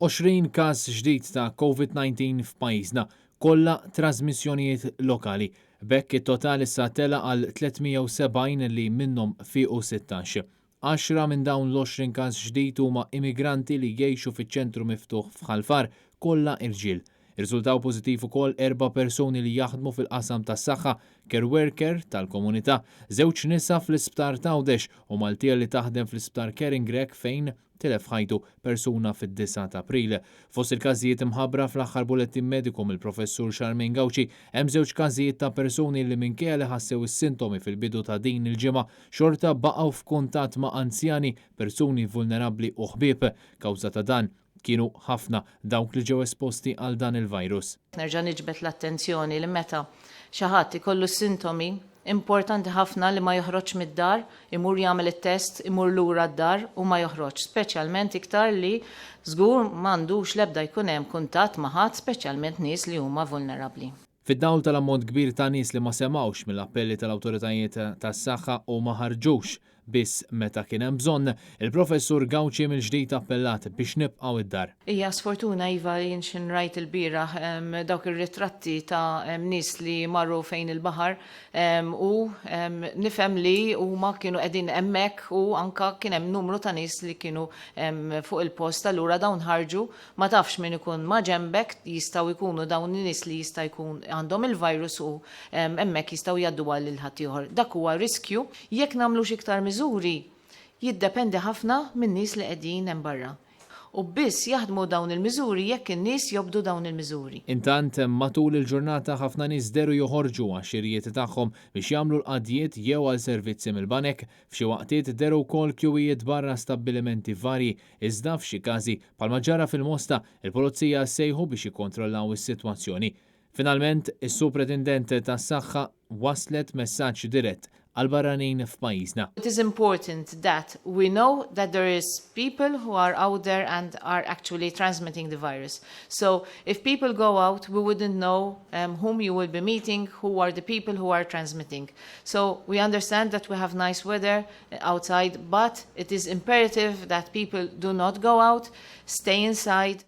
20 każ ġdid ta' COVID-19 f'pajjiżna, kollha trasmissjonijiet lokali. B'hekk it-total issa tela għal 370 li minnhom fiequ 16. 10 minn dawn l-20 każ ġdid huma immigranti li jgħixu fiċ-ċentru miftuħ f'Ħalfar, kollha irġiel. Irriżultaw pożittiv ukoll 4 persuni li jaħdmu fil-qasam tas-saħħa, care worker tal-komunità, 2 nisa fl-isptar ta' Għawdex u Maltija li taħdem fl-isptar Caring Grek fejn tilef ħajtu persuna fid-9 ta' April. Fost il-każijiet imħabbra fl-aħħar bulettin mediku mill-professur Charmaine Gawci, hemm 2 każijiet ta' persuni li minkejja li ħassew is-sintomi fil-bidu ta' din il-ġimgħa xorta baqgħu f'kuntatt ma' anzjani, persuni vulnerabbli u ħbieb. Kawża ta' dan kienu ħafna dawk li ġew esposti għal dan il-virus. Nerġa' niġbed l-attenzjoni li meta xi ħadd ikollu sintomi, importanti ħafna li ma joħroġ mid-dar, imur jagħmel it-test, imur lura d-dar u ma joħroġ, speċjalment iktar li żgur m'għandux l-ebda jkun hemm kuntatt ma' ħadd, speċjalment nies li huma vulnerabbli. Fid-dawl tal-ammont kbir ta' nies li ma semgħux mill-appelli tal-awtoritajiet tas-saħħa u ma ħarġux biss meta kien hemm bżonn, il-professur Gawci mill-ġdid appellat biex nibqgħu id-dar. Hija sfortuna iva jien rajt il-bieraħ dawk ir-ritratti ta' nies li marru fejn il-baħar u nifhem li huma kienu qegħdin hemmhekk u anke kien hemm numru ta' nies li kienu fuq il-post allura dawn ħarġu ma tafx min ikun ma' ġembek jistgħu jkunu dawn in-nies li jista' jkun għandhom il-virus u hemmhekk jistgħu jgħaddu għal ħadd ieħor. Dak huwa riskju jekk nagħmlux iktar miżuri jiddependi ħafna minn nies li qegħdin hemm barra. U biss jaħdmu dawn il-miżuri jekk in-nies jobdu dawn il-miżuri. Intant matul il-ġurnata ħafna nies deru joħorġu għax-xirijiet tagħhom biex jagħmlu l-qadjiet jew għal servizzi mill-banek, f'xi waqtiet deru wkoll kjuwijiet barra stabbilimenti varji, iżda f'xi każi bħalma ġara fil-Mosta il-pulizija ssejħu biex jikkontrollaw is-sitwazzjoni. Finalment, is-Supretendent tas-Saħħa waslet messaġġ dirett għal barranin f'pajjiżna. It is important that we know that there is people who are out there and are actually transmitting the virus. So if people go out, we wouldn't know whom you will be meeting, who are the people who are transmitting. So we understand that we have nice weather outside, but it is imperative that people do not go out, stay inside.